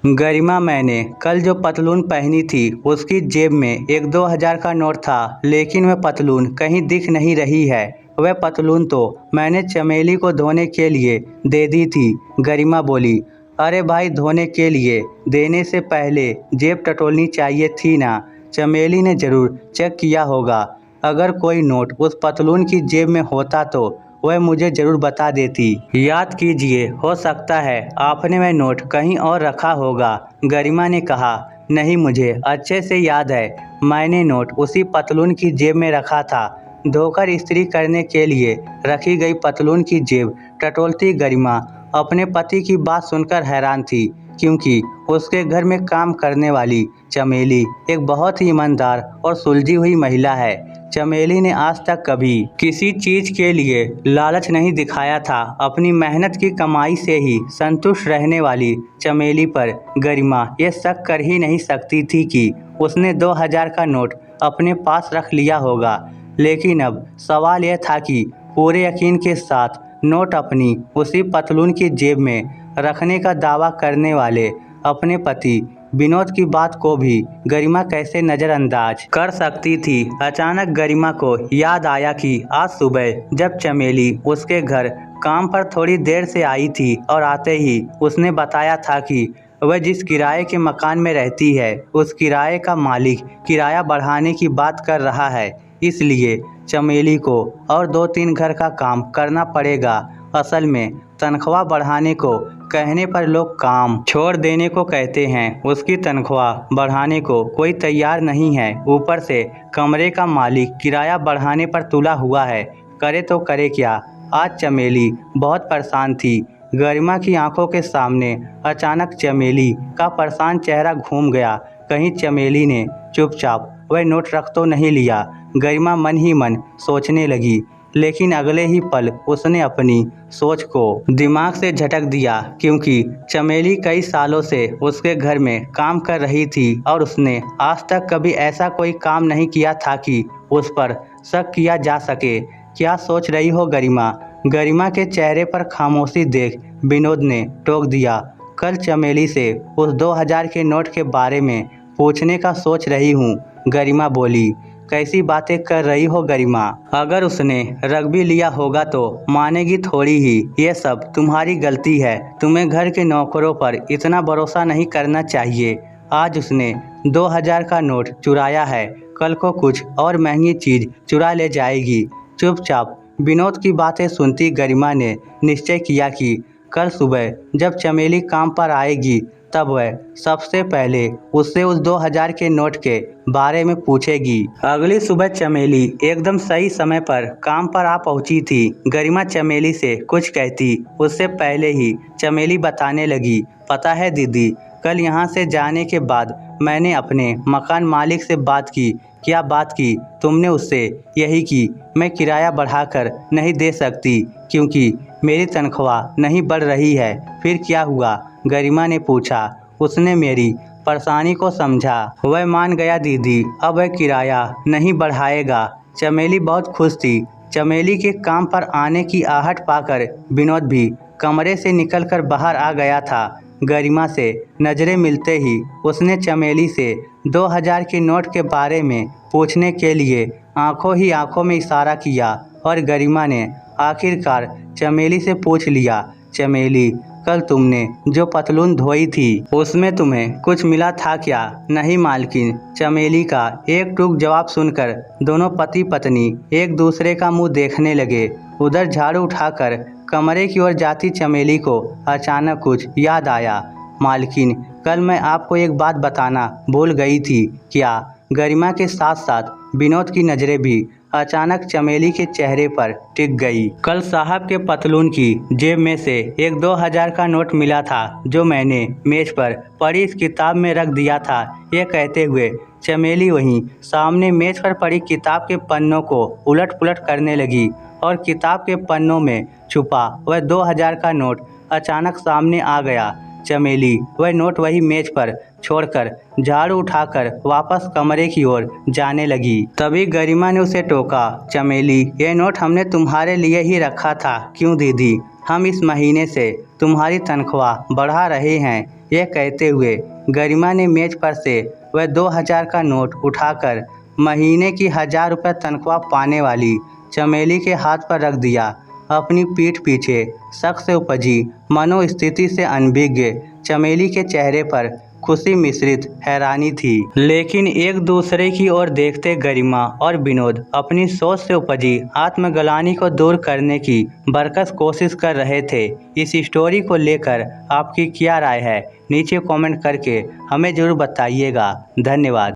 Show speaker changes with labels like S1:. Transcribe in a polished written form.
S1: गरिमा, मैंने कल जो पतलून पहनी थी उसकी जेब में एक 2,000 का नोट था, लेकिन वह पतलून कहीं दिख नहीं रही है। वह पतलून तो मैंने चमेली को धोने के लिए दे दी थी। गरिमा बोली। अरे भाई, धोने के लिए देने से पहले जेब टटोलनी चाहिए थी ना। चमेली ने जरूर चेक किया होगा। अगर कोई नोट उस पतलून की जेब में होता तो वह मुझे जरूर बता देती। याद कीजिए, हो सकता है आपने वह नोट कहीं और रखा होगा। गरिमा ने कहा। नहीं, मुझे अच्छे से याद है। मैंने नोट उसी पतलून की जेब में रखा था। धोकर इस्त्री करने के लिए रखी गई पतलून की जेब टटोलती गरिमा अपने पति की बात सुनकर हैरान थी, क्योंकि उसके घर में काम करने वाली चमेली एक बहुत ही ईमानदार और सुलझी हुई महिला है। चमेली ने आज तक कभी किसी चीज के लिए लालच नहीं दिखाया था। अपनी मेहनत की कमाई से ही संतुष्ट रहने वाली चमेली पर गरिमा ये शक कर ही नहीं सकती थी कि उसने 2,000 का नोट अपने पास रख लिया होगा। लेकिन अब सवाल यह था कि पूरे यकीन के साथ नोट अपनी उसी पतलून की जेब में रखने का दावा करने वाले अपने पति विनोद की बात को भी गरिमा कैसे नज़रअंदाज कर सकती थी। अचानक गरिमा को याद आया कि आज सुबह जब चमेली उसके घर काम पर थोड़ी देर से आई थी और आते ही उसने बताया था कि वह जिस किराए के मकान में रहती है उस किराए का मालिक किराया बढ़ाने की बात कर रहा है, इसलिए चमेली को और 2-3 घर का काम करना पड़ेगा। असल में तनख्वाह बढ़ाने को कहने पर लोग काम छोड़ देने को कहते हैं। उसकी तनख्वाह बढ़ाने को कोई तैयार नहीं है। ऊपर से कमरे का मालिक किराया बढ़ाने पर तुला हुआ है। करे तो करे क्या। आज चमेली बहुत परेशान थी। गरिमा की आंखों के सामने अचानक चमेली का परेशान चेहरा घूम गया। कहीं चमेली ने चुपचाप वह नोट रख तो नहीं लिया। गरिमा मन ही मन सोचने लगी, लेकिन अगले ही पल उसने अपनी सोच को दिमाग से झटक दिया, क्योंकि चमेली कई सालों से उसके घर में काम कर रही थी और उसने आज तक कभी ऐसा कोई काम नहीं किया था कि उस पर शक किया जा सके। क्या सोच रही हो गरिमा? गरिमा के चेहरे पर खामोशी देख विनोद ने टोक दिया। कल चमेली से उस 2,000 के नोट के बारे में पूछने का सोच रही हूँ, गरिमा बोली। कैसी बातें कर रही हो गरिमा? अगर उसने रख भी लिया होगा तो मानेगी थोड़ी ही। ये सब तुम्हारी गलती है। तुम्हें घर के नौकरों पर इतना भरोसा नहीं करना चाहिए। आज उसने 2,000 का नोट चुराया है, कल को कुछ और महंगी चीज चुरा ले जाएगी। चुपचाप विनोद की बातें सुनती गरिमा ने निश्चय किया कि कल सुबह जब चमेली काम पर आएगी तब वह सबसे पहले उससे उस 2,000 के नोट के बारे में पूछेगी। अगली सुबह चमेली एकदम सही समय पर काम पर आ पहुंची थी। गरिमा चमेली से कुछ कहती उससे पहले ही चमेली बताने लगी, पता है दीदी, कल यहाँ से जाने के बाद मैंने अपने मकान मालिक से बात की। क्या बात की? तुमने उससे यही कि मैं किराया बढ़ाकर नहीं दे सकती क्योंकि मेरी तनख्वाह नहीं बढ़ रही है। फिर क्या हुआ? गरिमा ने पूछा। उसने मेरी परेशानी को समझा। वह मान गया दीदी, अब वह किराया नहीं बढ़ाएगा। चमेली बहुत खुश थी। चमेली के काम पर आने की आहट पाकर विनोद भी कमरे से निकलकर बाहर आ गया था। गरिमा से नज़रें मिलते ही उसने चमेली से 2,000 के नोट के बारे में पूछने के लिए आंखों ही आंखों में इशारा किया और गरिमा ने आखिरकार चमेली से पूछ लिया, चमेली, कल तुमने जो पतलून धोई थी उसमें तुम्हें कुछ मिला था क्या? नहीं मालकिन। चमेली का एक टूक जवाब सुनकर दोनों पति पत्नी एक दूसरे का मुंह देखने लगे। उधर झाड़ू उठाकर कमरे की ओर जाती चमेली को अचानक कुछ याद आया। मालकिन, कल मैं आपको एक बात बताना भूल गई थी। क्या? गरिमा के साथ साथ विनोद की नज़रें भी अचानक चमेली के चेहरे पर टिक गई। कल साहब के पतलून की जेब में से एक 2,000 का नोट मिला था जो मैंने मेज पर पड़ी इस किताब में रख दिया था। ये कहते हुए चमेली वहीं सामने मेज पर पड़ी किताब के पन्नों को उलट पुलट करने लगी और किताब के पन्नों में छुपा वह 2,000 का नोट अचानक सामने आ गया। चमेली वह नोट वही मेज पर छोड़कर झाड़ू उठाकर वापस कमरे की ओर जाने लगी। तभी गरिमा ने उसे टोका, चमेली, ये नोट हमने तुम्हारे लिए ही रखा था। क्यों दीदी? हम इस महीने से तुम्हारी तनख्वाह बढ़ा रहे हैं, यह कहते हुए गरिमा ने मेज पर से वह 2000 का नोट उठाकर महीने की 1000 रुपये तनख्वाह पाने वाली चमेली के हाथ पर रख दिया। अपनी पीठ पीछे शक से उपजी मनोस्थिति से अनभिज्ञ चमेली के चेहरे पर खुशी मिश्रित हैरानी थी। लेकिन एक दूसरे की ओर देखते गरिमा और विनोद अपनी सोच से उपजी आत्मग्लानि को दूर करने की बरकस कोशिश कर रहे थे। इस स्टोरी को लेकर आपकी क्या राय है, नीचे कमेंट करके हमें ज़रूर बताइएगा। धन्यवाद।